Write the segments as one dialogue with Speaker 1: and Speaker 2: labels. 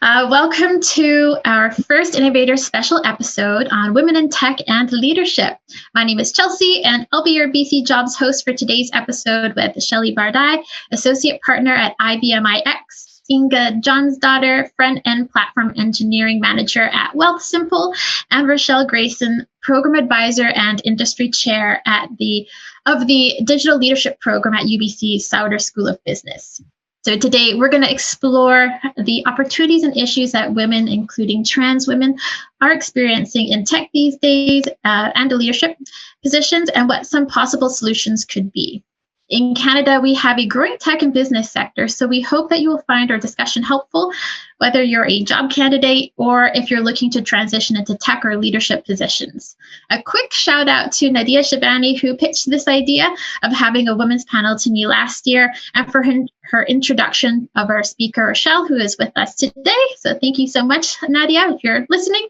Speaker 1: Welcome to our first Innovator special episode on women in tech and leadership. My name is Chelsea, and I'll be your BCJobs host for today's episode with Shelly Bardai, Associate Partner at IBM iX, Inga, Jonsdottir, Front-End Platform Engineering Manager at Wealthsimple, and Rochelle, Grayson, Program Advisor and Industry Chair of the Digital Leadership Program at UBC Sauder School of Business. So today we're going to explore the opportunities and issues that women, including trans women, are experiencing in tech these days and leadership positions, and what some possible solutions could be. In Canada, we have a growing tech and business sector, so we hope that you will find our discussion helpful, whether you're a job candidate or if you're looking to transition into tech or leadership positions. A quick shout out to Nadia Shabani, who pitched this idea of having a women's panel to me last year, and for her introduction of our speaker, Rochelle, who is with us today. So thank you so much, Nadia, if you're listening.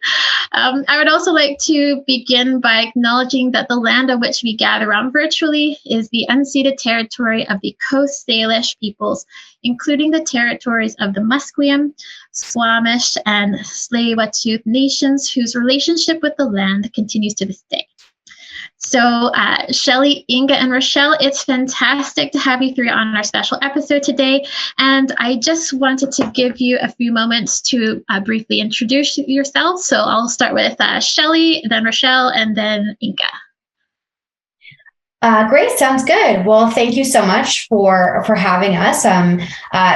Speaker 1: I would also like to begin by acknowledging that the land on which we gather on virtually is the unceded territory of the Coast Salish peoples, including the territories of the Musqueam, Squamish, and Tsleil-Waututh nations, whose relationship with the land continues to this day. So Shelly, Inga, and Rochelle, it's fantastic to have you three on our special episode today. And I just wanted to give you a few moments to briefly introduce yourselves. So I'll start with Shelly, then Rochelle, and then Inga.
Speaker 2: Great, sounds good. Well, thank you so much for having us. I'm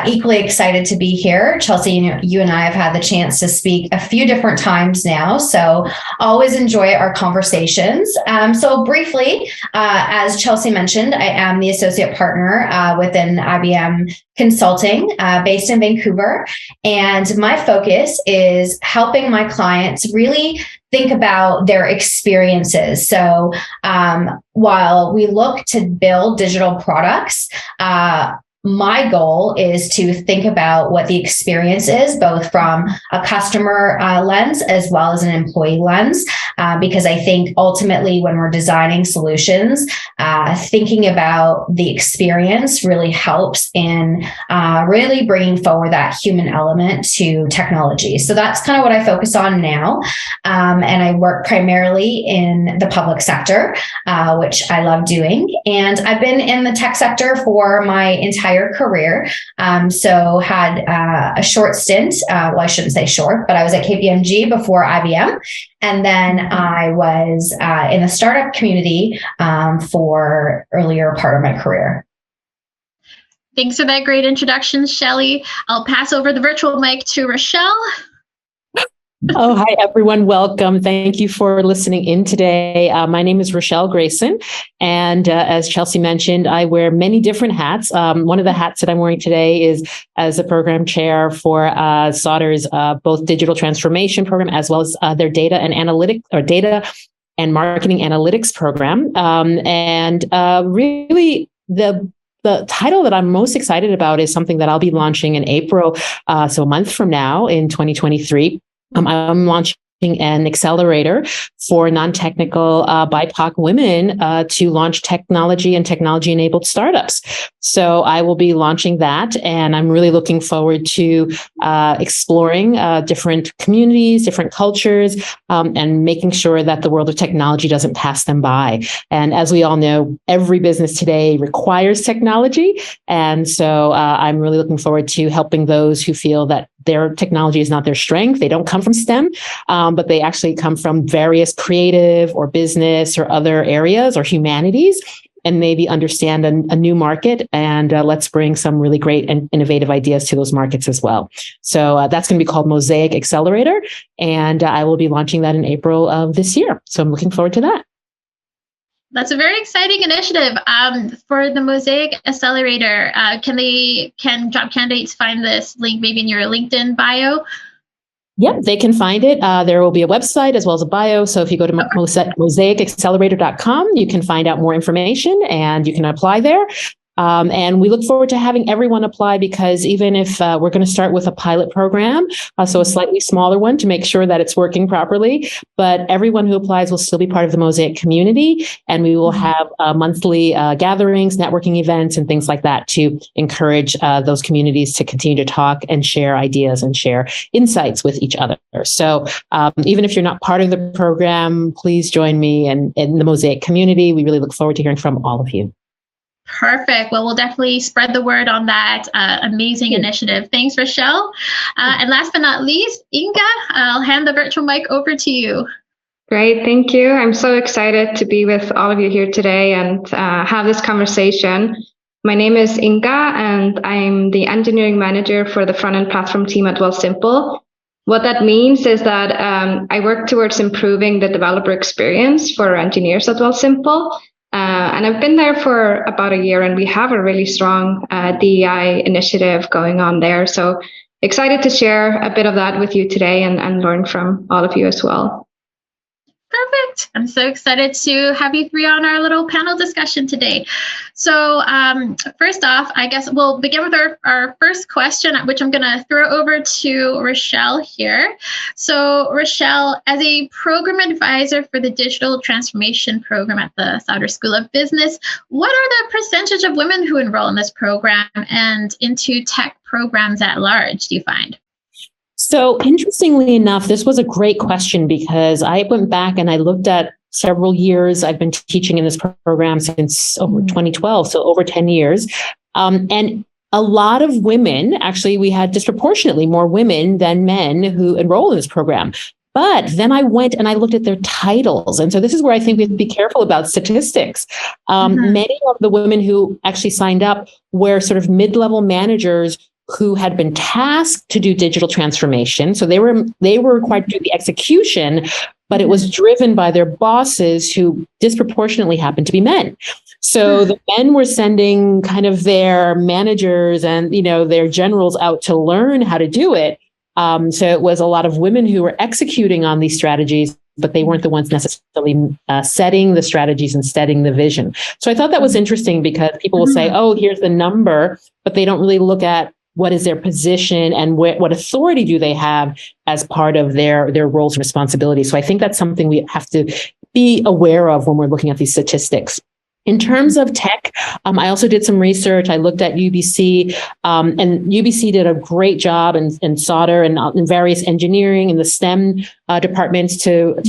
Speaker 2: equally excited to be here. Chelsea, you and I have had the chance to speak a few different times now, so always enjoy our conversations. So briefly, as Chelsea mentioned, I am the associate partner within IBM Consulting based in Vancouver, and my focus is helping my clients really think about their experiences. So while we look to build digital products, my goal is to think about what the experience is, both from a customer lens as well as an employee lens, because I think ultimately when we're designing solutions, thinking about the experience really helps in really bringing forward that human element to technology. So that's kind of what I focus on now. And I work primarily in the public sector, which I love doing. And I've been in the tech sector for my entire career. So had a short stint, well, I shouldn't say short, but I was at KPMG before IBM. And then I was in the startup community for earlier part of my career.
Speaker 1: Thanks for that great introduction, Shelly. I'll pass over the virtual mic to Rochelle.
Speaker 3: Oh, hi, everyone. Welcome. Thank you for listening in today. My name is Rochelle Grayson. And as Chelsea mentioned, I wear many different hats. One of the hats that I'm wearing today is as a program chair for Sauder's both digital transformation program, as well as their data and marketing analytics program. Really, the title that I'm most excited about is something that I'll be launching in April, so a month from now in 2023. I'm launching an accelerator for non-technical BIPOC women to launch technology and technology-enabled startups. So I will be launching that, and I'm really looking forward to exploring different communities, different cultures, and making sure that the world of technology doesn't pass them by. And as we all know, every business today requires technology. And so I'm really looking forward to helping those who feel that their technology is not their strength. They don't come from STEM, but they actually come from various creative or business or other areas or humanities, and maybe understand a new market. And let's bring some really great and innovative ideas to those markets as well. So that's going to be called Mosaic Accelerator. And I will be launching that in April of this year. So I'm looking forward to that.
Speaker 1: That's a very exciting initiative. For the Mosaic Accelerator, can job candidates find this link maybe in your LinkedIn bio?
Speaker 3: Yep, they can find it. There will be a website as well as a bio. So if you go to mosaicaccelerator.com, you can find out more information and you can apply there. And we look forward to having everyone apply, because even if we're going to start with a pilot program, so a slightly smaller one to make sure that it's working properly, but everyone who applies will still be part of the Mosaic community. And we will have monthly gatherings, networking events, and things like that to encourage those communities to continue to talk and share ideas and share insights with each other. So even if you're not part of the program, please join me in the Mosaic community. We really look forward to hearing from all of you.
Speaker 1: Perfect. Well, we'll definitely spread the word on that amazing initiative. Thanks, Rochelle. And last but not least, Inga, I'll hand the virtual mic over to you.
Speaker 4: Great. Thank you. I'm so excited to be with all of you here today and have this conversation. My name is Inga, and I'm the engineering manager for the front-end platform team at Wealthsimple. What that means is that I work towards improving the developer experience for our engineers at Wealthsimple. And I've been there for about a year, and we have a really strong DEI initiative going on there. So excited to share a bit of that with you today and learn from all of you as well.
Speaker 1: Perfect. I'm so excited to have you three on our little panel discussion today. So first off, I guess we'll begin with our first question, which I'm going to throw over to Rochelle here. So Rochelle, as a program advisor for the digital transformation program at the Sauder School of Business, what are the percentage of women who enroll in this program and into tech programs at large, do you find?
Speaker 3: So interestingly enough, this was a great question, because I went back and I looked at several years. I've been teaching in this program since over 2012, so over 10 years. And a lot of women, actually, we had disproportionately more women than men who enroll in this program. But then I went and I looked at their titles. And so this is where I think we have to be careful about statistics. Many of the women who actually signed up were sort of mid-level managers who had been tasked to do digital transformation. So they were required to do the execution, but it was driven by their bosses, who disproportionately happened to be men. So the men were sending kind of their managers and, their generals out to learn how to do it. So it was a lot of women who were executing on these strategies, but they weren't the ones necessarily setting the strategies and setting the vision. So I thought that was interesting, because people will say, oh, here's the number, but they don't really look at what is their position and what authority do they have as part of their roles and responsibilities. So I think that's something we have to be aware of when we're looking at these statistics. In terms of tech, I also did some research. I looked at UBC, and UBC did a great job in Sauder and in various engineering and the STEM departments to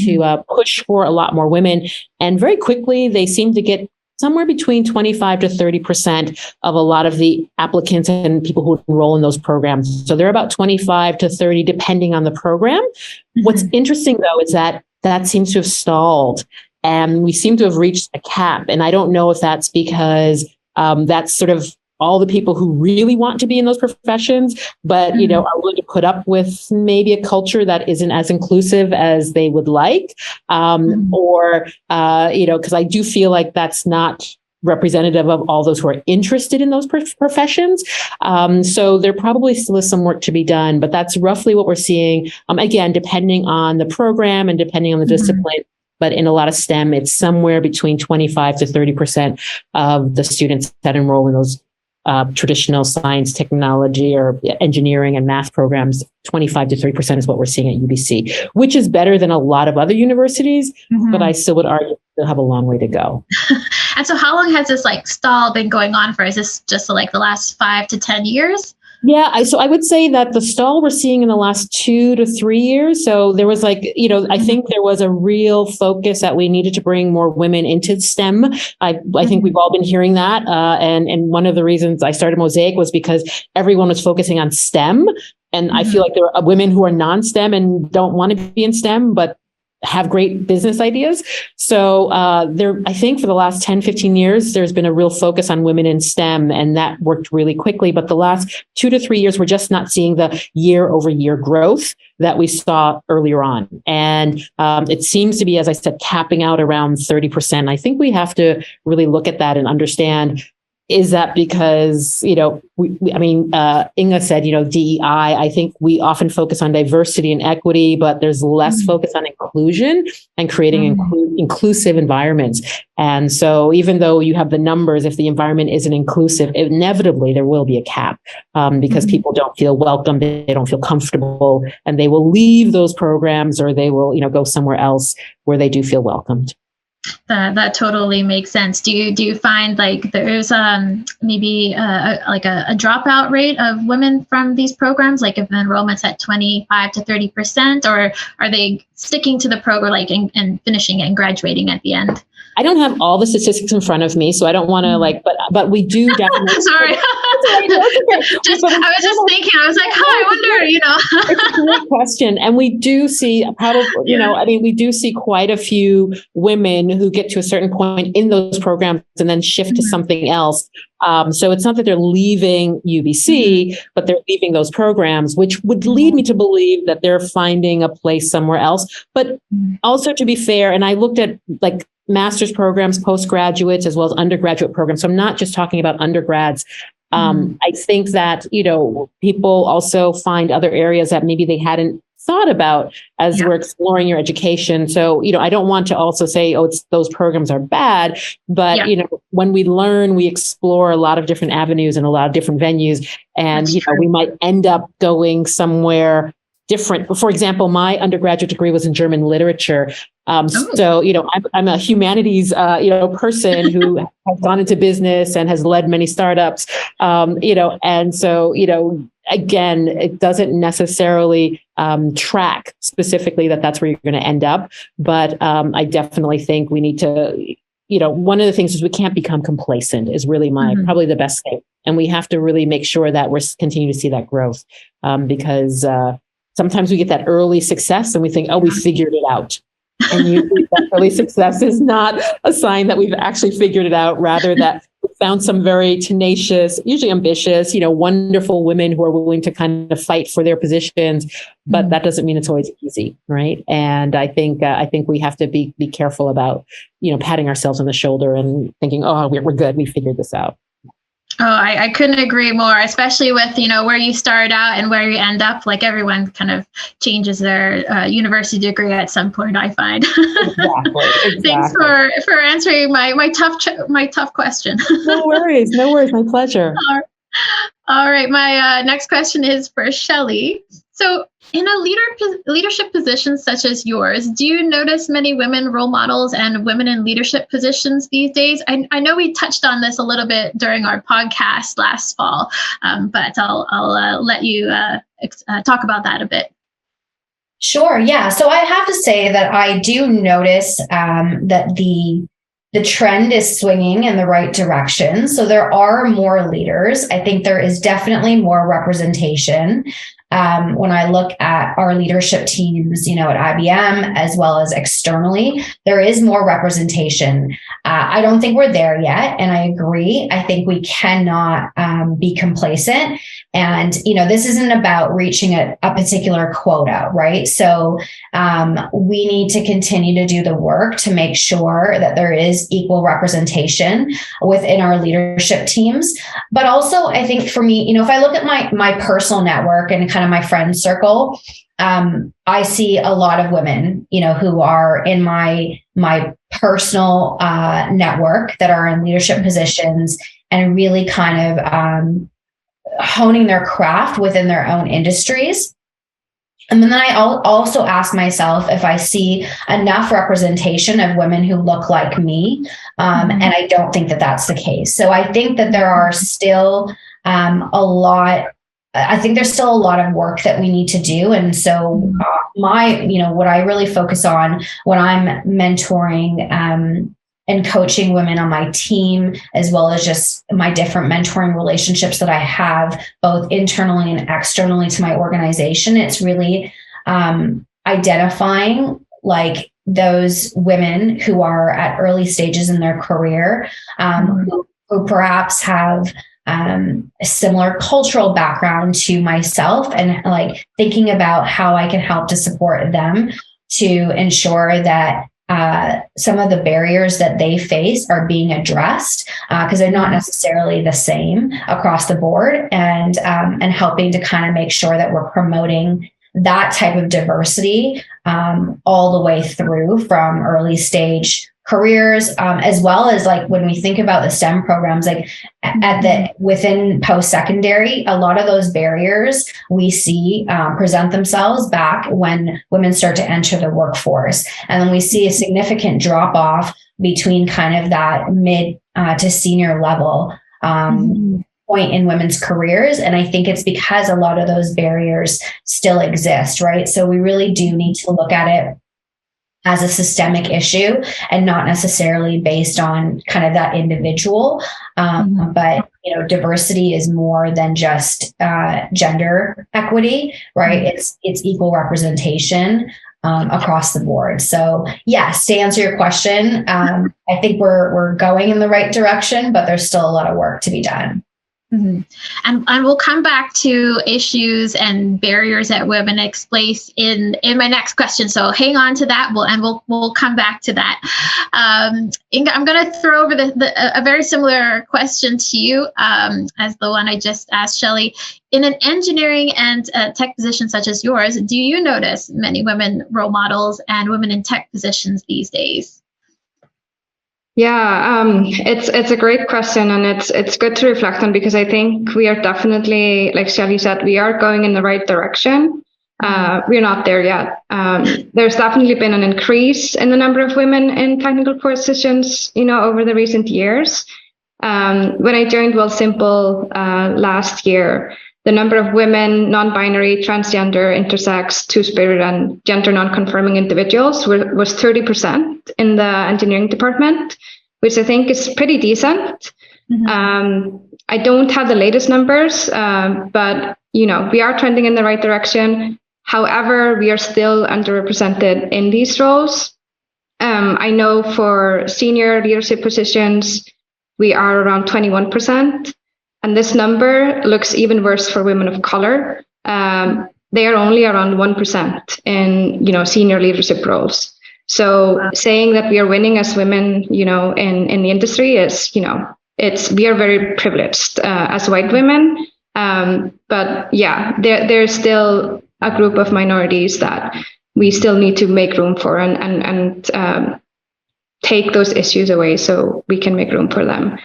Speaker 3: push for a lot more women. And very quickly, they seemed to get somewhere between 25 to 30% of a lot of the applicants and people who enroll in those programs. So they're about 25 to 30, depending on the program. What's interesting, though, is that seems to have stalled, and we seem to have reached a cap. And I don't know if that's because that's sort of all the people who really want to be in those professions, but, are willing to put up with maybe a culture that isn't as inclusive as they would like, or, because I do feel like that's not representative of all those who are interested in those professions. So there probably still is some work to be done, but that's roughly what we're seeing. Again, depending on the program and depending on the discipline. But in a lot of STEM, it's somewhere between 25 to 30% of the students that enroll in those traditional science, technology, or engineering and math programs. 25 to 30% is what we're seeing at UBC, which is better than a lot of other universities, but I still would argue they'll have a long way to go.
Speaker 1: And so how long has this stall been going on for? Is this just the last 5 to 10 years?
Speaker 3: Yeah, so I would say that the stall we're seeing in the last 2 to 3 years. So there was I think there was a real focus that we needed to bring more women into STEM. I think we've all been hearing that. And one of the reasons I started Mosaic was because everyone was focusing on STEM. And I feel like there are women who are non-STEM and don't want to be in STEM, but have great business ideas. So I think for the last 10, 15 years, there's been a real focus on women in STEM, and that worked really quickly. But the last 2 to 3 years, we're just not seeing the year-over-year growth that we saw earlier on. And it seems to be, as I said, capping out around 30%. I think we have to really look at that and understand, is that because, Inga said, DEI, I think we often focus on diversity and equity, but there's less focus on inclusion and creating inclusive environments. And so even though you have the numbers, if the environment isn't inclusive, inevitably there will be a cap because people don't feel welcome, they don't feel comfortable, and they will leave those programs or they will, go somewhere else where they do feel welcomed.
Speaker 1: That totally makes sense. Do you find like there's maybe a dropout rate of women from these programs, like if enrollment's at 25 to 30%, or are they sticking to the program and finishing it and graduating at the end?
Speaker 3: I don't have all the statistics in front of me, so I don't want to but we do definitely.
Speaker 1: Sorry. I was just thinking, I was like, I wonder,
Speaker 3: It's a great question. And we do see we do see quite a few women who get to a certain point in those programs and then shift to something else. So it's not that they're leaving UBC, but they're leaving those programs, which would lead me to believe that they're finding a place somewhere else. But also, to be fair, and I looked at master's programs, postgraduates, as well as undergraduate programs. So I'm not just talking about undergrads. I think that, people also find other areas that maybe they hadn't thought about as we're exploring your education. So, I don't want to also say, those programs are bad, but, when we learn, we explore a lot of different avenues and a lot of different venues. And, we might end up going somewhere different. For example, my undergraduate degree was in German literature. So, I'm a humanities, person who has gone into business and has led many startups, and so, again, it doesn't necessarily track specifically that's where you're going to end up. But I definitely think we need to, one of the things is we can't become complacent is really probably the best thing. And we have to really make sure that we're continuing to see that growth because sometimes we get that early success and we think, we figured it out. And usually that early success is not a sign that we've actually figured it out, rather that we found some very tenacious, usually ambitious, wonderful women who are willing to kind of fight for their positions. But that doesn't mean it's always easy, right? And I think we have to be careful about, patting ourselves on the shoulder and thinking, we're good, we figured this out.
Speaker 1: Oh, I couldn't agree more, especially with, where you start out and where you end up. Like everyone kind of changes their university degree at some point, I find. Exactly. Thanks for answering my tough question.
Speaker 3: No worries. My pleasure.
Speaker 1: All right. My next question is for Shelly. So in a leadership position such as yours, do you notice many women role models and women in leadership positions these days? I know we touched on this a little bit during our podcast last fall, but I'll let you talk about that a bit.
Speaker 2: Sure. Yeah. So I have to say that I do notice that the trend is swinging in the right direction. So there are more leaders. I think there is definitely more representation. When I look at our leadership teams, at IBM, as well as externally, there is more representation. I don't think we're there yet. And I agree. I think we cannot be complacent. And, this isn't about reaching a particular quota, right? So we need to continue to do the work to make sure that there is equal representation within our leadership teams. But also, I think for me, if I look at my personal network and kind of my friend circle, I see a lot of women, who are in my personal network that are in leadership positions and really kind of honing their craft within their own industries. And then I also ask myself if I see enough representation of women who look like me. And I don't think that that's the case. So I think that there are still there's still a lot of work that we need to do. And so what I really focus on when I'm mentoring and coaching women on my team, as well as just my different mentoring relationships that I have both internally and externally to my organization, it's really identifying those women who are at early stages in their career, who perhaps have a similar cultural background to myself, and thinking about how I can help to support them to ensure that some of the barriers that they face are being addressed, because they're not necessarily the same across the board, and helping to kind of make sure that we're promoting that type of diversity all the way through from early stage careers, as well as like when we think about the STEM programs, like within post-secondary, a lot of those barriers we see present themselves back when women start to enter the workforce. And then we see a significant drop off between kind of that mid to senior level point in women's careers. And I think it's because a lot of those barriers still exist, right? So we really do need to look at it as a systemic issue and not necessarily based on kind of that individual. But, diversity is more than just gender equity, right? It's equal representation across the board. So yes, to answer your question, I think we're going in the right direction, but there's still a lot of work to be done.
Speaker 1: Mm-hmm. And we'll come back to issues and barriers that women place in my next question. So hang on to that. We'll come back to that. Inga, I'm going to throw over a very similar question to you as the one I just asked Shelly. In an engineering and tech position such as yours, do you notice many women role models and women in tech positions these days?
Speaker 4: Yeah, it's a great question, and it's good to reflect on, because I think we are definitely, like Shelly said, we are going in the right direction. We're not there yet. There's definitely been an increase in the number of women in technical positions, over the recent years. When I joined Wealthsimple last year, the number of women, non-binary, transgender, intersex, two-spirit, and gender non-conforming individuals was 30% in the engineering department, which I think is pretty decent. I don't have the latest numbers, but we are trending in the right direction. However, we are still underrepresented in these roles. I know for senior leadership positions, we are around 21%. And this number looks even worse for women of color. They are only around 1% in, senior leadership roles. So saying that we are winning as women, in the industry is, we are very privileged as white women. But yeah, there's still a group of minorities that we still need to make room for and take those issues away so we can make room for them.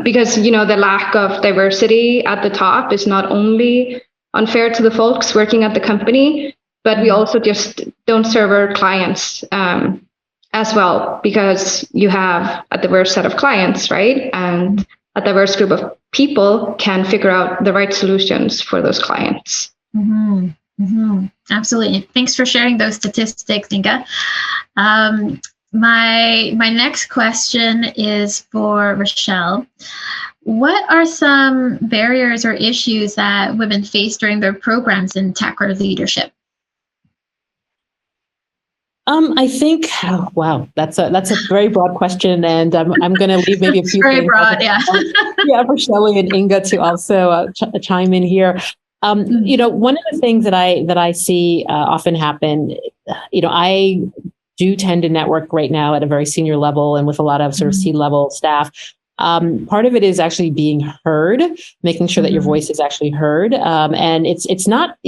Speaker 4: Because, the lack of diversity at the top is not only unfair to the folks working at the company, but we also just don't serve our clients as well, because you have a diverse set of clients, right? And a diverse group of people can figure out the right solutions for those clients.
Speaker 1: Mm-hmm. Mm-hmm. Absolutely. Thanks for sharing those statistics, Inga. My next question is for Rochelle. What are some barriers or issues that women face during their programs in tech or leadership?
Speaker 3: I think, wow, that's a very broad question, and I'm going to leave maybe a few
Speaker 1: very broad, yeah.
Speaker 3: Yeah, for Shelly and Inga to also chime in here. One of the things that I see often happen, I do tend to network right now at a very senior level and with a lot of sort of C-level staff. Part of it is actually being heard, making sure that your voice is actually heard. And it's not,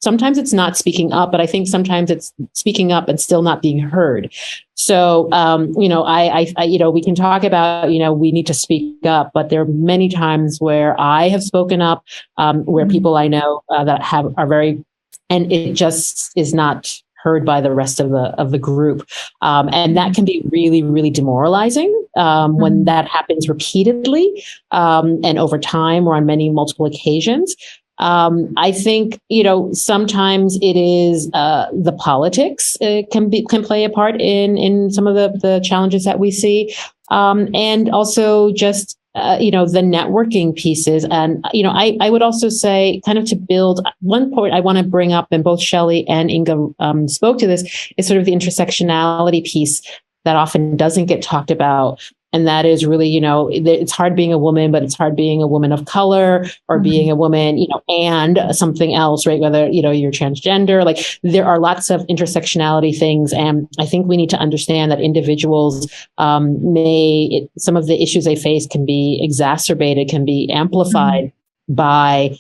Speaker 3: sometimes it's not speaking up, but I think sometimes it's speaking up and still not being heard. So, we can talk about, we need to speak up, but there are many times where I have spoken up, where people I know that are very, and it just is not heard by the rest of the group. And that can be really, really demoralizing when that happens repeatedly and over time or on multiple occasions. I think, sometimes it is the politics can play a part in some of the challenges that we see. And also just the networking pieces. And, I would also say, kind of to build one point I want to bring up, and both Shelly and Inga spoke to this, is sort of the intersectionality piece that often doesn't get talked about. And that is really, it's hard being a woman, but it's hard being a woman of color or being a woman, and something else, right? Whether, you're transgender, like there are lots of intersectionality things. And I think we need to understand that individuals some of the issues they face can be exacerbated, can be amplified by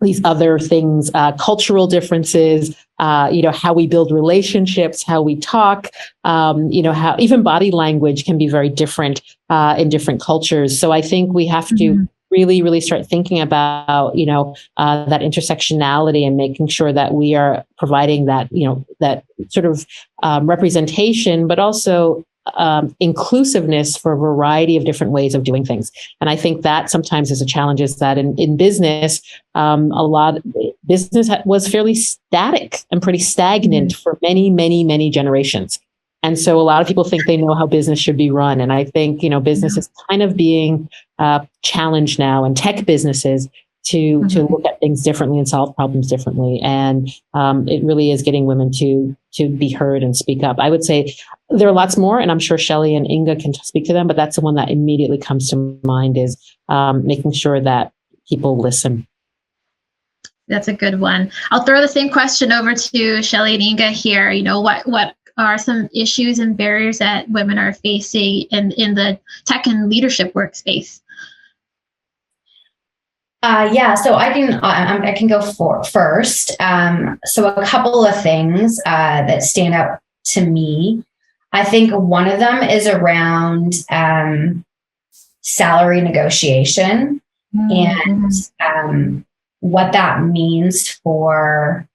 Speaker 3: these other things, cultural differences, how we build relationships, how we talk, how even body language can be very different in different cultures. So I think we have to really, really start thinking about, that intersectionality and making sure that we are providing that, that sort of representation, but also inclusiveness for a variety of different ways of doing things. And I think that sometimes is a challenge, is that in business, business was fairly static and pretty stagnant for many, many, many generations. And so a lot of people think they know how business should be run. And I think, business is kind of being challenged now, and tech businesses to look at things differently and solve problems differently. And it really is getting women to be heard and speak up. I would say there are lots more, and I'm sure Shelly and Inga can speak to them, but that's the one that immediately comes to mind, is making sure that people listen.
Speaker 1: That's a good one. I'll throw the same question over to Shelly and Inga here. What are some issues and barriers that women are facing in the tech and leadership workspace?
Speaker 2: So I can go first. So a couple of things that stand out to me. I think one of them is around salary negotiation and what that means for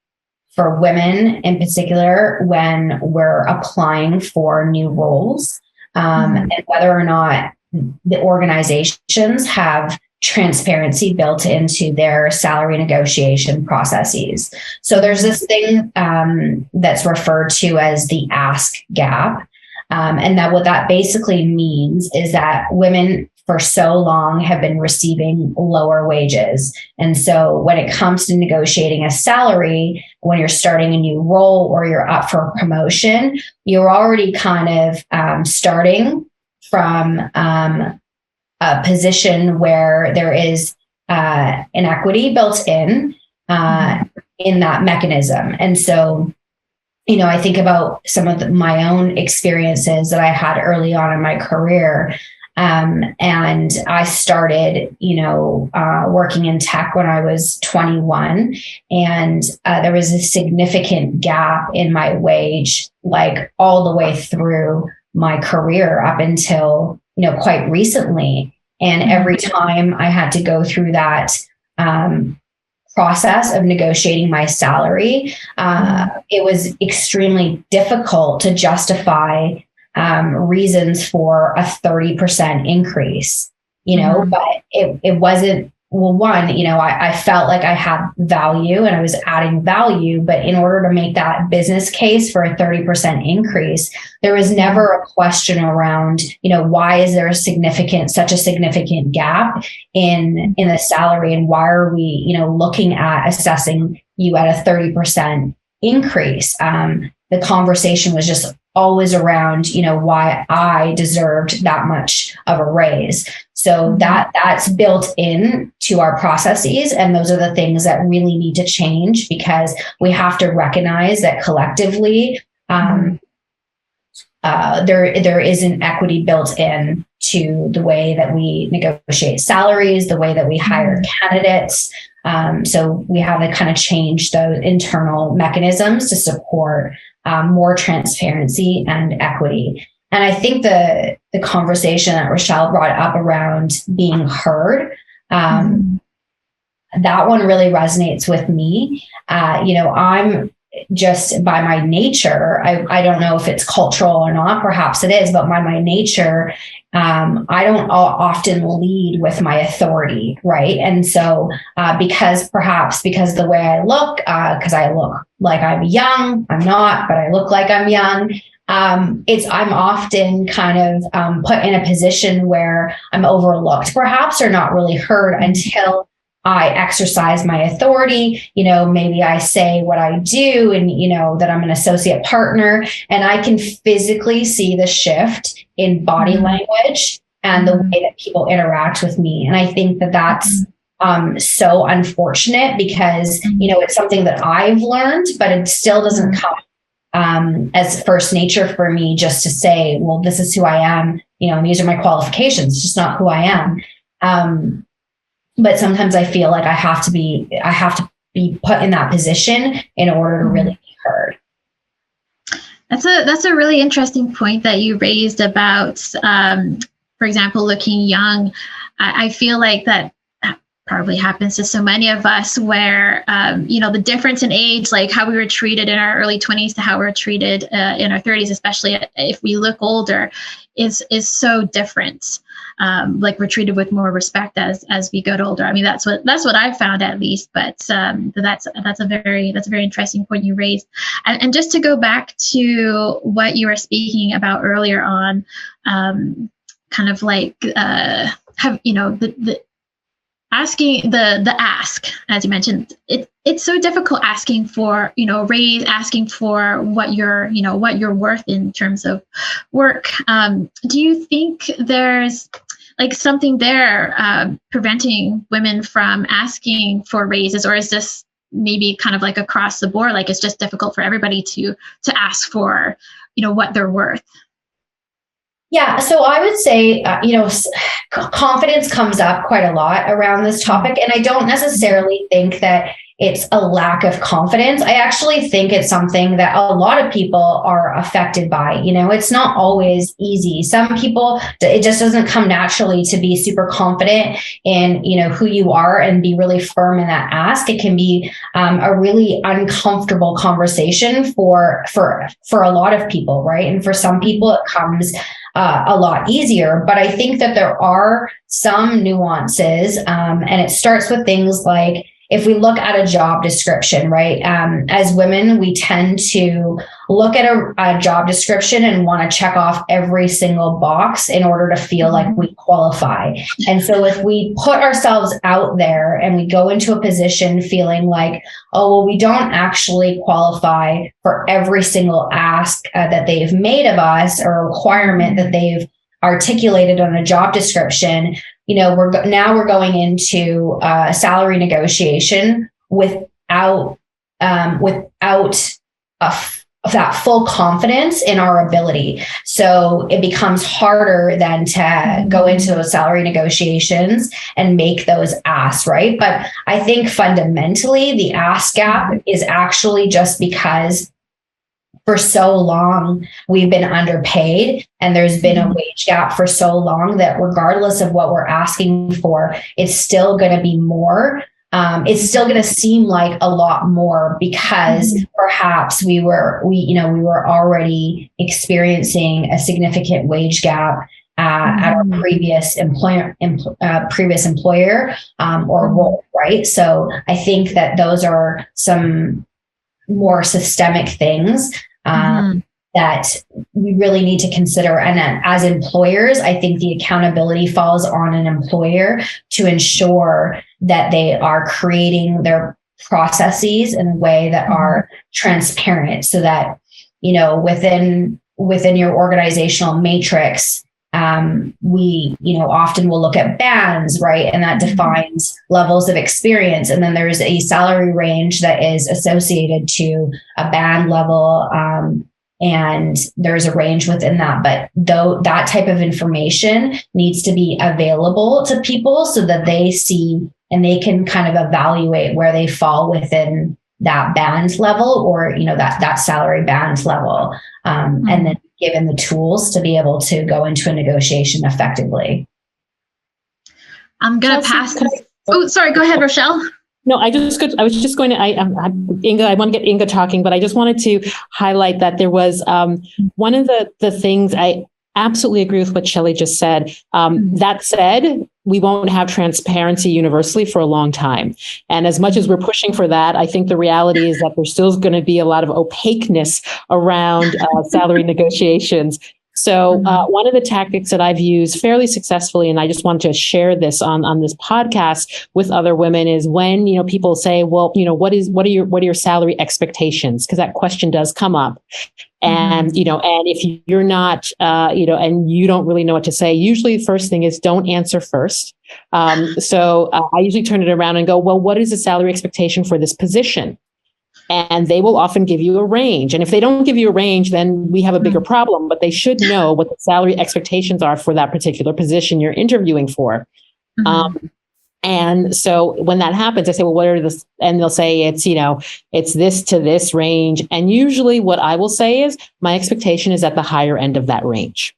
Speaker 2: women in particular when we're applying for new roles, and whether or not the organizations have transparency built into their salary negotiation processes. So there's this thing that's referred to as the ask gap. And that what that basically means is that women for so long have been receiving lower wages. And so when it comes to negotiating a salary, when you're starting a new role or you're up for a promotion, you're already kind of starting from a position where there is inequity built in that mechanism. And so, I think about some of my own experiences that I had early on in my career. And I started, working in tech when I was 21, and there was a significant gap in my wage, like all the way through my career up until, quite recently. And every time I had to go through that process of negotiating my salary, it was extremely difficult to justify reasons for a 30% increase, but it wasn't, well, one, I felt like I had value and I was adding value, but in order to make that business case for a 30% increase, there was never a question around, why is there such a significant gap in the salary, and why are we, looking at assessing you at a 30% increase? The conversation was just always around, why I deserved that much of a raise. So that's built in to our processes. And those are the things that really need to change, because we have to recognize that collectively, there isn't equity built in to the way that we negotiate salaries, the way that we hire candidates. So we have to kind of change those internal mechanisms to support more transparency and equity. And I think the conversation that Rochelle brought up around being heard, that one really resonates with me. I'm just by my nature, I don't know if it's cultural or not, perhaps it is, but by my nature, I don't often lead with my authority, right? And so because the way I look, because I look like I'm young, I'm not, but I look like I'm young. I'm often kind of put in a position where I'm overlooked, perhaps, or not really heard until I exercise my authority, maybe I say what I do and, that I'm an associate partner, and I can physically see the shift in body language and the way that people interact with me. And I think that that's so unfortunate because, it's something that I've learned, but it still doesn't come as first nature for me just to say, well, this is who I am, and these are my qualifications. It's just not who I am. But sometimes I feel like I have to be put in that position in order to really be heard.
Speaker 1: That's a really interesting point that you raised about, for example, looking young. I feel like that probably happens to so many of us where, the difference in age, like how we were treated in our early 20s to how we're treated in our 30s, especially if we look older, is so different. Like we're treated with more respect as we get older. I mean, that's what I've found at least. But that's a very interesting point you raised. And just to go back to what you were speaking about earlier on, kind of like asking the ask, as you mentioned, it's so difficult asking for, raise, asking for what you're worth in terms of work. Do you think there's like something there preventing women from asking for raises, or is this maybe kind of like across the board, like it's just difficult for everybody to ask for, what they're worth?
Speaker 2: Yeah, so I would say, confidence comes up quite a lot around this topic, and I don't necessarily think that it's a lack of confidence. I actually think it's something that a lot of people are affected by. It's not always easy. Some people, it just doesn't come naturally to be super confident in, who you are and be really firm in that ask. It can be a really uncomfortable conversation for a lot of people, right? And for some people, it comes a lot easier. But I think that there are some nuances, and it starts with things like, if we look at a job description, right? As women, we tend to look at a job description and want to check off every single box in order to feel like we qualify. And so if we put ourselves out there and we go into a position feeling like, oh, well, we don't actually qualify for every single ask that they've made of us or requirement that they've articulated on a job description, we're going into a salary negotiation without that full confidence in our ability. So it becomes harder then to go into salary negotiations and make those asks, right? But I think fundamentally the ask gap is actually just because for so long, we've been underpaid, and there's been a wage gap for so long that regardless of what we're asking for, it's still going to be more. It's still going to seem like a lot more because perhaps we were already experiencing a significant wage gap at our previous employer or role, right? So I think that those are some more systemic things that we really need to consider. And as employers, I think the accountability falls on an employer to ensure that they are creating their processes in a way that are transparent so that, within your organizational matrix, we, often will look at bands, right? And that defines levels of experience. And then there's a salary range that is associated to a band level. And there's a range within that, but though that type of information needs to be available to people so that they see and they can kind of evaluate where they fall within that band level or, that salary band level. And then given the tools to be able to go into a negotiation effectively.
Speaker 1: I'm going to pass. Oh, sorry. Go ahead, Rochelle.
Speaker 3: No, I was just going to, Inga, I want to get Inga talking, but I just wanted to highlight that there was one of the things I absolutely agree with what Shelly just said. That said, we won't have transparency universally for a long time. And as much as we're pushing for that, I think the reality is that there's still going to be a lot of opaqueness around salary negotiations. So one of the tactics that I've used fairly successfully, and I just want to share this on this podcast with other women, is when, people say, well, what are your salary expectations? Because that question does come up. And, and if you're not, and you don't really know what to say, usually the first thing is don't answer first. So I usually turn it around and go, well, what is the salary expectation for this position? And they will often give you a range. And if they don't give you a range, then we have a bigger problem, but they should know what the salary expectations are for that particular position you're interviewing for. And so when that happens, I say, well, what are the, and they'll say it's this to this range. And usually what I will say is my expectation is at the higher end of that range.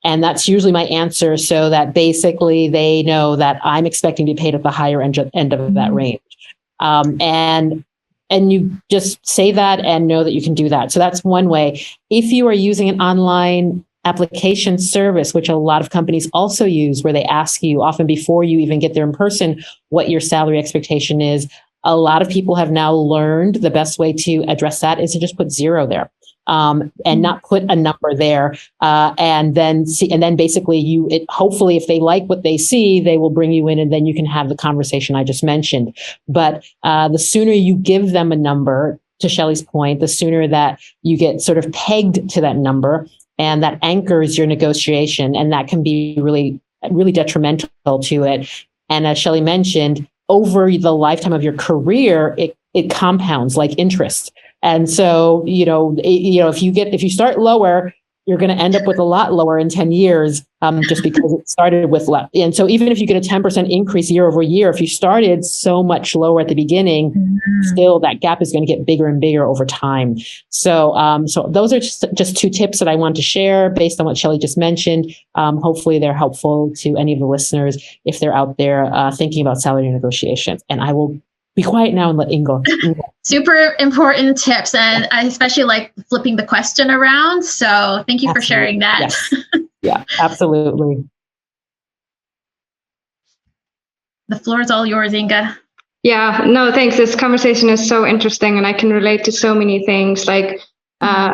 Speaker 3: And that's usually my answer, so that basically they know that I'm expecting to be paid at the higher end of that range. And you just say that and know that you can do that. So that's one way. If you are using an online application service, which a lot of companies also use, where they ask you often before you even get there in person what your salary expectation is, a lot of people have now learned the best way to address that is to just put 0 there. And not put a number there, and then basically hopefully if they like what they see, they will bring you in, and then you can have the conversation I just mentioned. But the sooner you give them a number, to Shelly's point, the sooner that you get sort of pegged to that number, and that anchors your negotiation, and that can be really, really detrimental to it. And as Shelly mentioned, over the lifetime of your career, it compounds like interest. And so, if you start lower, you're going to end up with a lot lower in 10 years, just because it started with less. And so even if you get a 10% increase year over year, if you started so much lower at the beginning, still that gap is going to get bigger and bigger over time. So those are just 2 tips that I want to share based on what Shelly just mentioned. Hopefully they're helpful to any of the listeners if they're out there thinking about salary negotiations. And I will be quiet now and let Inga.
Speaker 1: Super important tips. And I especially like flipping the question around. So thank you for sharing that.
Speaker 3: Yes. Yeah, absolutely.
Speaker 1: The floor is all yours, Inga.
Speaker 4: Yeah, no, thanks. This conversation is so interesting, and I can relate to so many things, like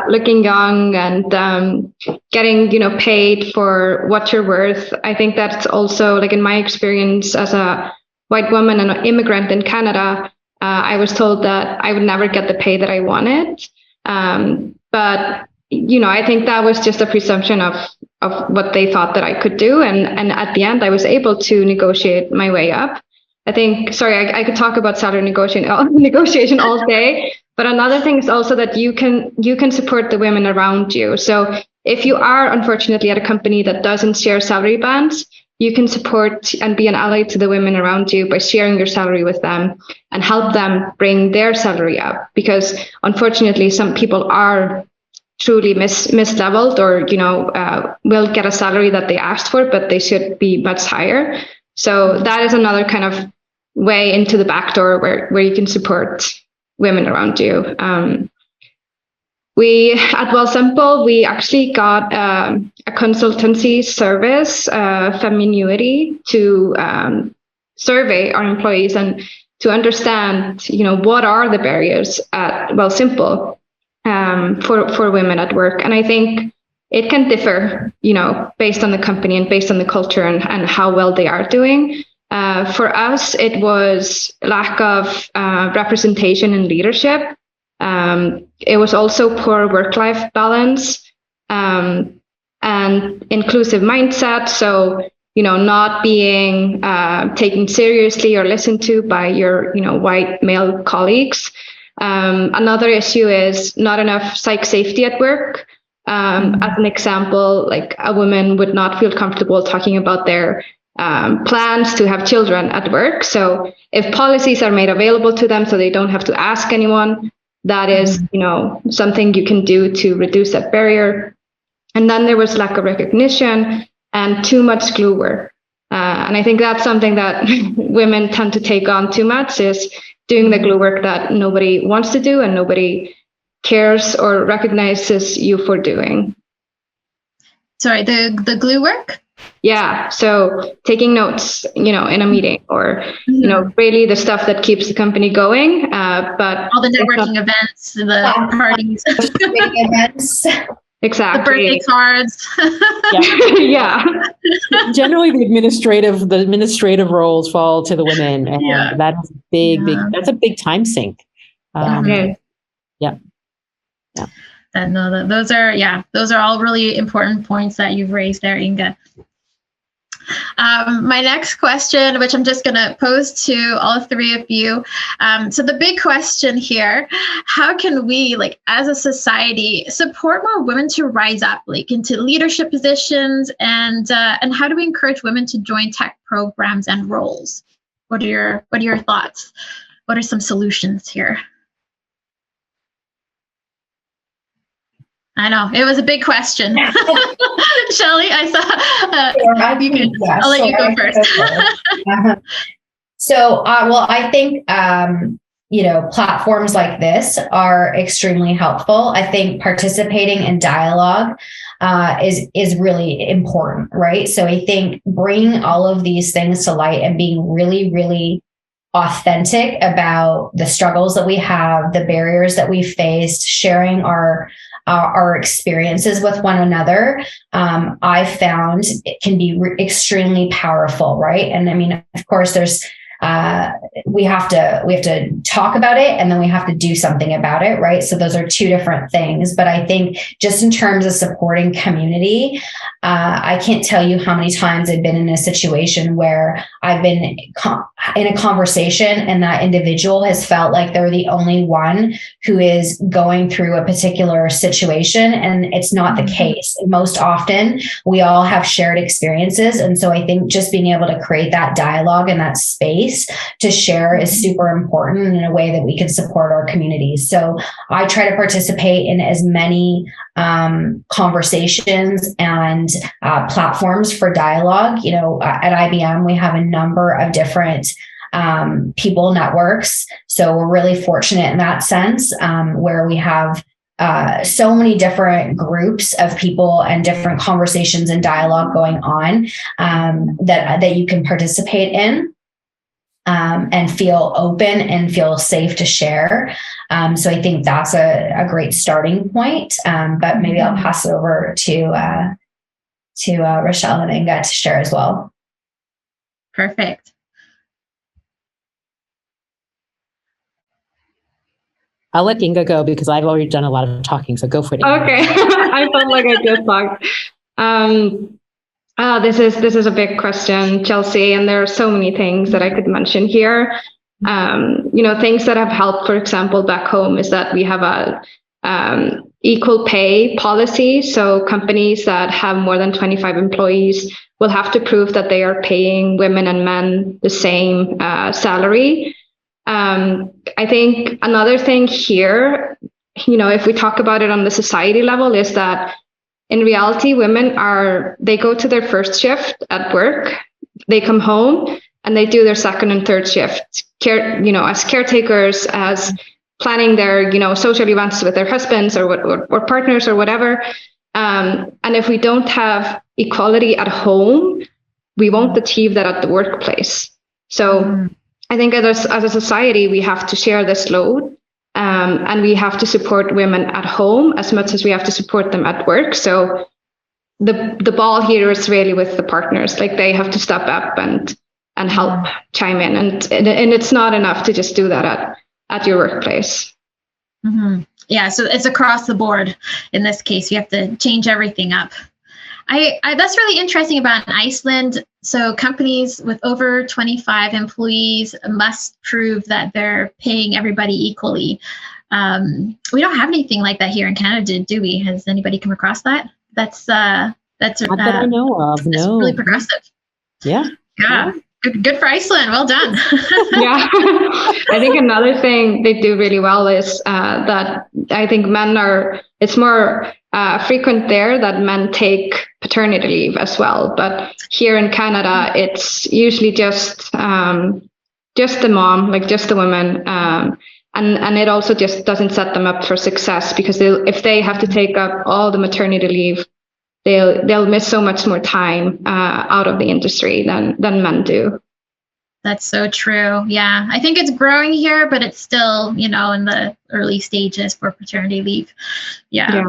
Speaker 4: looking young and getting, paid for what you're worth. I think that's also, like, in my experience as a white woman and an immigrant in Canada, I was told that I would never get the pay that I wanted. But, I think that was just a presumption of what they thought that I could do. And at the end, I was able to negotiate my way up. I think, I could talk about salary negotiation all day. But another thing is also that you can support the women around you. So if you are unfortunately at a company that doesn't share salary bands, you can support and be an ally to the women around you by sharing your salary with them and help them bring their salary up. Because unfortunately, some people are truly misleveled, or will get a salary that they asked for, but they should be much higher. So that is another kind of way into the back door where you can support women around you. We at Wealthsimple, we actually got a consultancy service, Feminuity, to survey our employees and to understand, what are the barriers at Wealthsimple for women at work. And I think it can differ, based on the company and based on the culture and how well they are doing. For us, it was lack of representation in leadership. It was also poor work-life balance and inclusive mindset. So, not being taken seriously or listened to by your, white male colleagues. Another issue is not enough psych safety at work. As an example, like a woman would not feel comfortable talking about their plans to have children at work. So if policies are made available to them so they don't have to ask anyone, that is, something you can do to reduce that barrier. And then there was lack of recognition and too much glue work. And I think that's something that women tend to take on too much, is doing the glue work that nobody wants to do and nobody cares or recognizes you for doing.
Speaker 1: Sorry, the glue work?
Speaker 4: Yeah. So taking notes, in a meeting, or, really the stuff that keeps the company going. But
Speaker 1: all the networking events, the parties.
Speaker 2: Events.
Speaker 4: Exactly.
Speaker 1: The birthday cards.
Speaker 3: Yeah. Generally, the administrative roles fall to the women, and that's that's a big time sink.
Speaker 1: Those are all really important points that you've raised there, Inga. My next question, which I'm just going to pose to all three of you. So the big question here, how can we, like, as a society, support more women to rise up, like, into leadership positions, and how do we encourage women to join tech programs and roles? What are your thoughts? What are some solutions here? I know it was a big question. Shelly, I saw. I'll let you go first.
Speaker 2: So, well, I think platforms like this are extremely helpful. I think participating in dialogue is really important, right? So I think bringing all of these things to light and being really, really authentic about the struggles that we have, the barriers that we faced, sharing our experiences with one another, I found it can be extremely powerful, right? And I mean, of course, there's we have to talk about it, and then we have to do something about it, right? So those are two different things. But I think just in terms of supporting community, I can't tell you how many times I've been in a situation where I've been in a conversation and that individual has felt like they're the only one who is going through a particular situation, and it's not the case. Most often, we all have shared experiences. And so I think just being able to create that dialogue and that space to share is super important in a way that we can support our communities. So I try to participate in as many conversations and platforms for dialogue. At IBM, we have a number of different people networks. So we're really fortunate in that sense, where we have so many different groups of people and different conversations and dialogue going on that you can participate in. And feel open and feel safe to share. So I think that's a great starting point. But maybe I'll pass it over to Rochelle and Inga to share as well.
Speaker 1: Perfect.
Speaker 3: I'll let Inga go because I've already done a lot of talking. So go for it, Inga.
Speaker 4: Okay. I felt like I just talked. This is a big question, Chelsea, and there are so many things that I could mention here. Things that have helped, for example, back home is that we have a equal pay policy. So companies that have more than 25 employees will have to prove that they are paying women and men the same salary. I think another thing here, if we talk about it on the society level, is that in reality, women they go to their first shift at work, they come home and they do their second and third shift, as caretakers, as planning their, social events with their husbands or partners or whatever. And if we don't have equality at home, we won't achieve that at the workplace. So I think as a society, we have to share this load. And we have to support women at home as much as we have to support them at work. So the ball here is really with the partners. Like, they have to step up and help chime in. And it's not enough to just do that at your workplace.
Speaker 1: Mm-hmm. Yeah, so it's across the board. In this case, you have to change everything up. That's really interesting about Iceland. So companies with over 25 employees must prove that they're paying everybody equally. We don't have anything like that here in Canada, do we? Has anybody come across that? That's not that I know of. No, really progressive.
Speaker 3: Yeah.
Speaker 1: Good for Iceland. Well done.
Speaker 4: Yeah. I think another thing they do really well is that I think it's more frequent there that men take paternity leave as well. But here in Canada, it's usually just the mom, like just the woman. And it also just doesn't set them up for success, because if they have to take up all the maternity leave, they'll miss so much more time out of the industry than men do.
Speaker 1: That's so true. Yeah, I think it's growing here, but it's still, in the early stages for paternity leave. Yeah.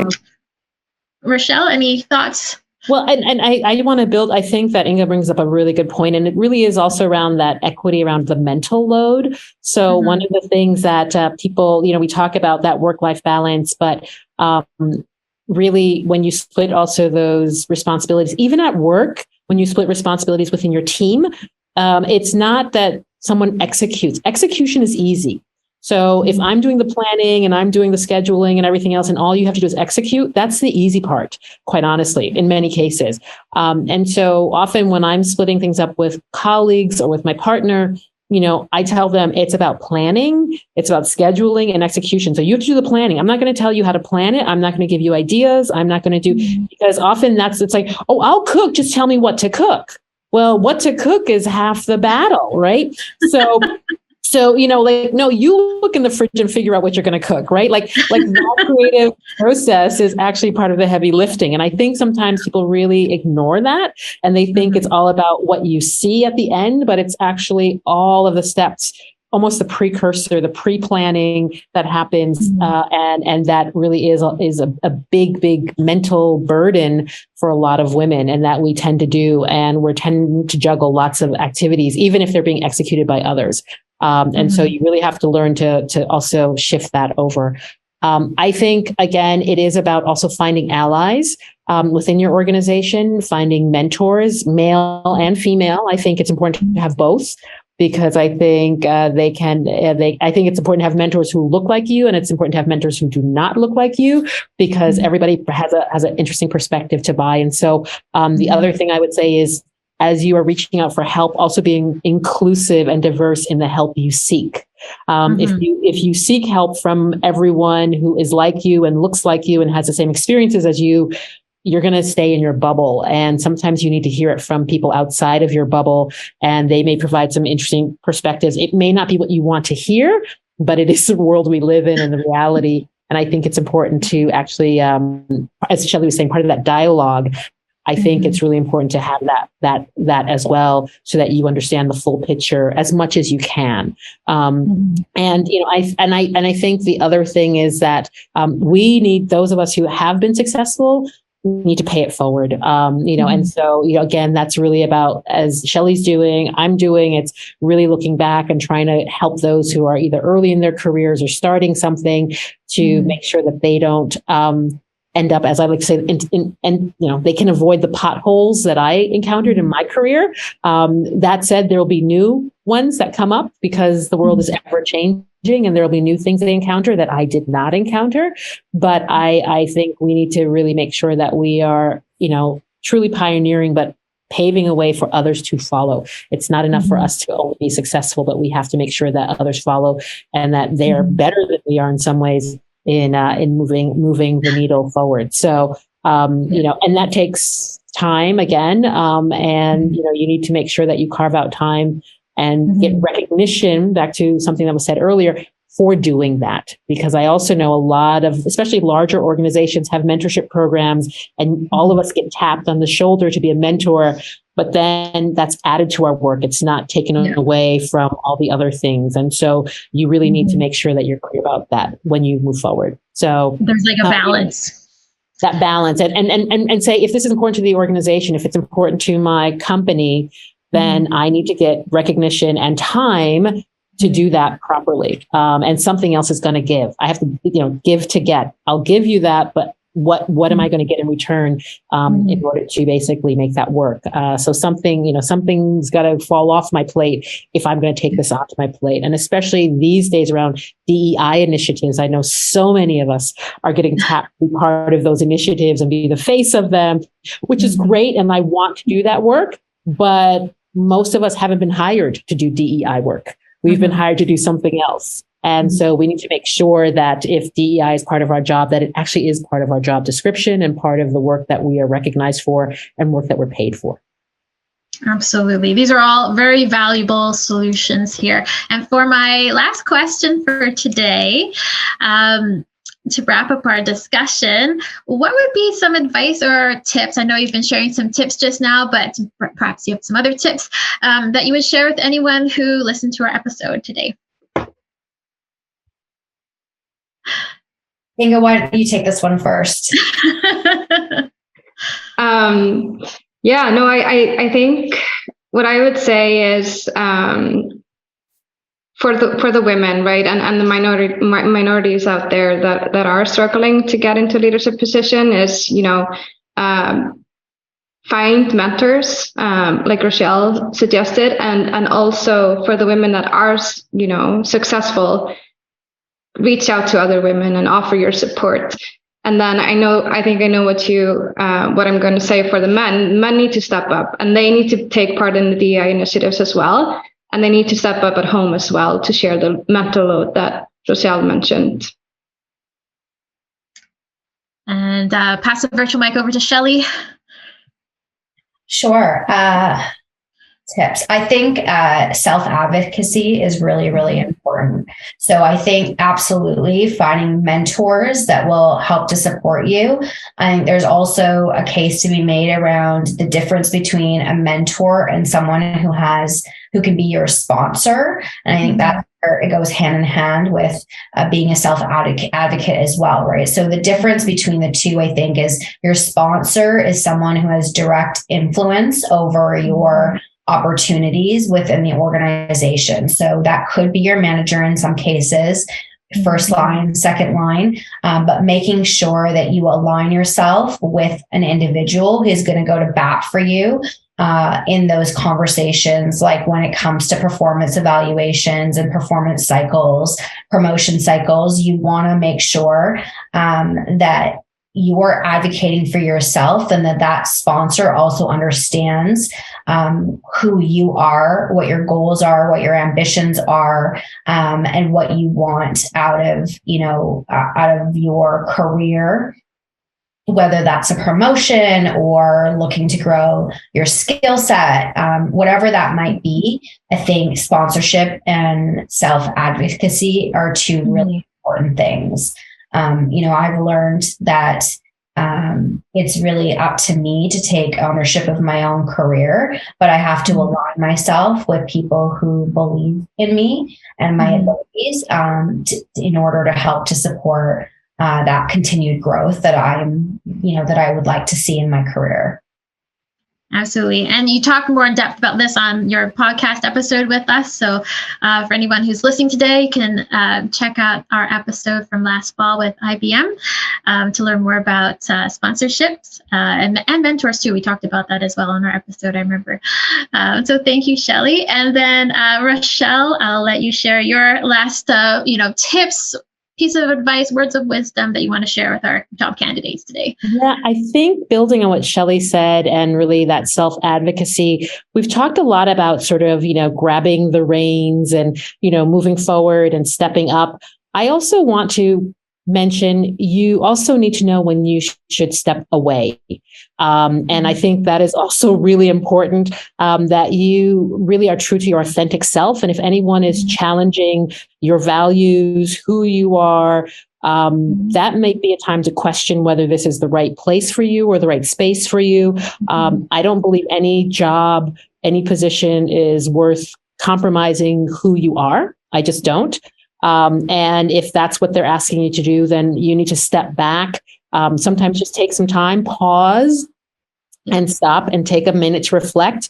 Speaker 1: Rochelle, any thoughts?
Speaker 3: Well, and I want to build, I think that Inga brings up a really good point, and it really is also around that equity around the mental load. So one of the things that people, we talk about that work-life balance, but really when you split also those responsibilities, even at work, when you split responsibilities within your team, it's not that someone executes. Execution is easy. So if I'm doing the planning and I'm doing the scheduling and everything else, and all you have to do is execute, that's the easy part, quite honestly, in many cases. And so often when I'm splitting things up with colleagues or with my partner, I tell them it's about planning, it's about scheduling and execution. So you have to do the planning. I'm not going to tell you how to plan it. I'm not going to give you ideas. I'm not going to do, because often it's like, oh, I'll cook. Just tell me what to cook. Well, what to cook is half the battle, right? So, no, you look in the fridge and figure out what you're going to cook, right? Like that creative process is actually part of the heavy lifting. And I think sometimes people really ignore that, and they think it's all about what you see at the end, but it's actually all of the steps, almost the precursor, the pre-planning that happens. And that really is a big mental burden for a lot of women, and that we tend to do. And we're tending to juggle lots of activities, even if they're being executed by others. And so you really have to learn to also shift that over. I think, again, it is about also finding allies within your organization, finding mentors, male and female. I think it's important to have both, because I think I think it's important to have mentors who look like you, and it's important to have mentors who do not look like you, because everybody has an interesting perspective to buy. And so the other thing I would say is, as you are reaching out for help, also being inclusive and diverse in the help you seek. If you seek help from everyone who is like you and looks like you and has the same experiences as you, you're going to stay in your bubble. And sometimes you need to hear it from people outside of your bubble, and they may provide some interesting perspectives. It may not be what you want to hear, but it is the world we live in and the reality. And I think it's important to actually, as Shelly was saying, part of that dialogue, I think it's really important to have that as well, so that you understand the full picture as much as you can. And I think the other thing is that we need, those of us who have been successful, need to pay it forward. And so, again, that's really about, as Shelly's doing, I'm doing, it's really looking back and trying to help those who are either early in their careers or starting something, to make sure that they don't end up, as I like to say, they can avoid the potholes that I encountered in my career. That said, there will be new ones that come up, because the world is ever changing, and there will be new things they encounter that I did not encounter. But I think we need to really make sure that we are, truly pioneering, but paving a way for others to follow. It's not enough for us to only be successful, but we have to make sure that others follow, and that they are better than we are in some ways in moving the needle forward. So, and that takes time again. And, you need to make sure that you carve out time and get recognition, back to something that was said earlier, for doing that. Because I also know a lot of, especially larger organizations, have mentorship programs, and all of us get tapped on the shoulder to be a mentor, but then that's added to our work. It's not taken away from all the other things. And so you really need to make sure that you're clear about that when you move forward. So
Speaker 1: there's like a balance.
Speaker 3: That balance, and say, if this is important to the organization, if it's important to my company, then I need to get recognition and time to do that properly. And something else is going to give. I have to, give to get. I'll give you that, but what am I going to get in return in order to basically make that work? So something's got to fall off my plate if I'm going to take this onto my plate. And especially these days around DEI initiatives, I know so many of us are getting tapped to be part of those initiatives and be the face of them, which is great. And I want to do that work, but most of us haven't been hired to do DEI work. We've been hired to do something else. And so we need to make sure that if DEI is part of our job, that it actually is part of our job description and part of the work that we are recognized for and work that we're paid for.
Speaker 1: Absolutely. These are all very valuable solutions here. And for my last question for today, to wrap up our discussion, what would be some advice or tips? I know you've been sharing some tips just now, but perhaps you have some other tips that you would share with anyone who listened to our episode today.
Speaker 2: Inga, why don't you take this one first?
Speaker 4: I think what I would say is for the women, right, and the minorities out there that are struggling to get into leadership position is, find mentors, like Rochelle suggested, and also for the women that are, successful, reach out to other women and offer your support. And then I think I know what I'm going to say for the men. Men need to step up, and they need to take part in the DEI initiatives as well. And they need to step up at home as well to share the mental load that Rochelle mentioned.
Speaker 1: And pass the virtual mic over to Shelly.
Speaker 2: Sure. Tips. I think self-advocacy is really, really important. So I think absolutely finding mentors that will help to support you. I think there's also a case to be made around the difference between a mentor and someone who can be your sponsor. And I think that's where it goes hand in hand with being a self-advocate as well, right? So the difference between the two, I think, is your sponsor is someone who has direct influence over your opportunities within the organization. So that could be your manager in some cases, first line, second line, but making sure that you align yourself with an individual who's going to go to bat for you in those conversations, like when it comes to performance evaluations and performance cycles, promotion cycles. You want to make sure that you're advocating for yourself and that sponsor also understands who you are, what your goals are, what your ambitions are, and what you want out of your career, whether that's a promotion or looking to grow your skill set, whatever that might be. I think sponsorship and self-advocacy are two really important things. I've learned that it's really up to me to take ownership of my own career, but I have to align myself with people who believe in me and my abilities in order to help to support that continued growth that I would like to see in my career.
Speaker 1: Absolutely. And you talk more in depth about this on your podcast episode with us. So for anyone who's listening today, you can check out our episode from last fall with IBM to learn more about sponsorships and mentors too. We talked about that as well on our episode, I remember. So thank you, Shelly. And then Rochelle, I'll let you share your last tips, piece of advice, words of wisdom that you want to share with our job candidates today.
Speaker 3: Yeah, I think building on what Shelly said and really that self-advocacy, we've talked a lot about sort of, grabbing the reins and, moving forward and stepping up. I also want to mention, you also need to know when you should step away. And I think that is also really important, that you really are true to your authentic self. And if anyone is challenging your values, who you are, that may be a time to question whether this is the right place for you or the right space for you. I don't believe any job, any position is worth compromising who you are. I just don't. And if that's what they're asking you to do, then you need to step back. Sometimes just take some time, pause and stop and take a minute to reflect.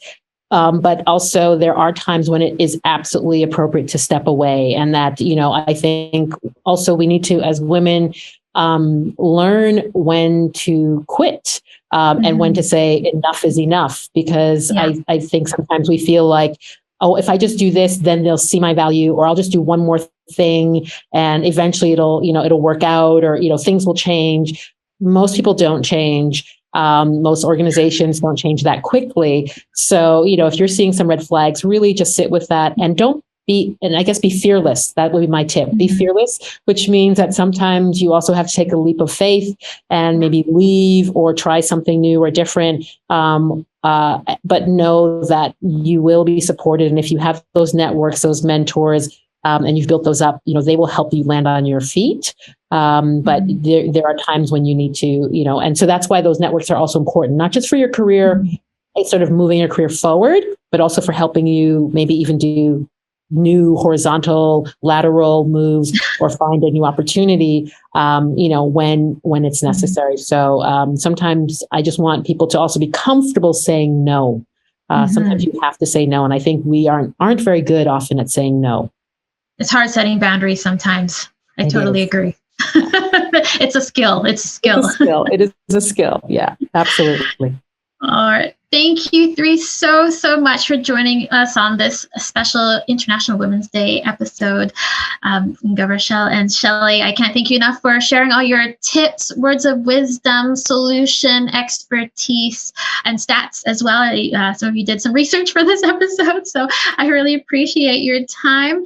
Speaker 3: But also there are times when it is absolutely appropriate to step away. And that, I think also we need to, as women, learn when to quit and when to say enough is enough, because I think sometimes we feel like, oh, if I just do this, then they'll see my value, or I'll just do one more thing and eventually it'll work out, or, things will change. Most people don't change. Most organizations don't change that quickly. So, if you're seeing some red flags, really just sit with that and be fearless. That would be my tip. Be fearless, which means that sometimes you also have to take a leap of faith and maybe leave or try something new or different. But know that you will be supported. And if you have those networks, those mentors, and you've built those up, they will help you land on your feet. But there are times when you need to, and so that's why those networks are also important, not just for your career, sort of moving your career forward, but also for helping you maybe even do new horizontal, lateral moves or find a new opportunity, when it's necessary. So sometimes I just want people to also be comfortable saying no. Sometimes you have to say no. And I think we aren't very good often at saying no.
Speaker 1: It's hard setting boundaries sometimes. I totally agree. It's a skill. It's a skill.
Speaker 3: It is a skill. Yeah, absolutely.
Speaker 1: All right. Thank you three so much for joining us on this special International Women's Day episode. Inga, Rochelle, and Shelly, I can't thank you enough for sharing all your tips, words of wisdom, solution, expertise, and stats as well. Some of you did some research for this episode, so I really appreciate your time.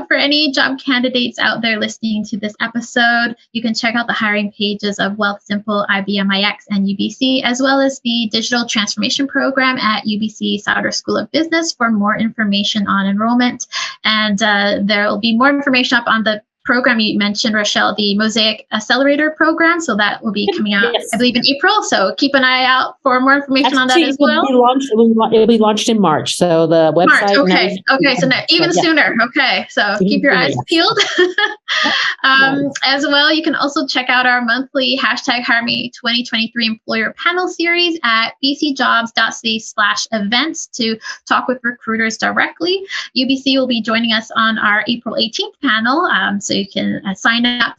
Speaker 1: For any job candidates out there listening to this episode, you can check out the hiring pages of Wealthsimple, IBM iX, and UBC, as well as the Digital Transformation Program at UBC Sauder School of Business for more information on enrollment. And there will be more information up on the program you mentioned, Rochelle, the Mosaic Accelerator program. So that will be coming out, I believe, in April. So keep an eye out for more information on that as well.
Speaker 3: It'll be launched in March. So the website.
Speaker 1: March, okay. So even sooner. Okay. So keep your eyes peeled. As well, you can also check out our monthly #HireMe 2023 employer panel series at bcjobsca/events to talk with recruiters directly. UBC will be joining us on our April 18th panel. So you can sign up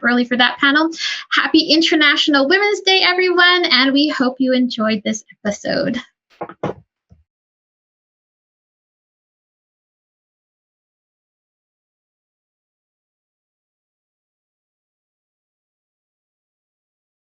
Speaker 1: early for that panel. Happy International Women's Day, everyone, and we hope you enjoyed this episode.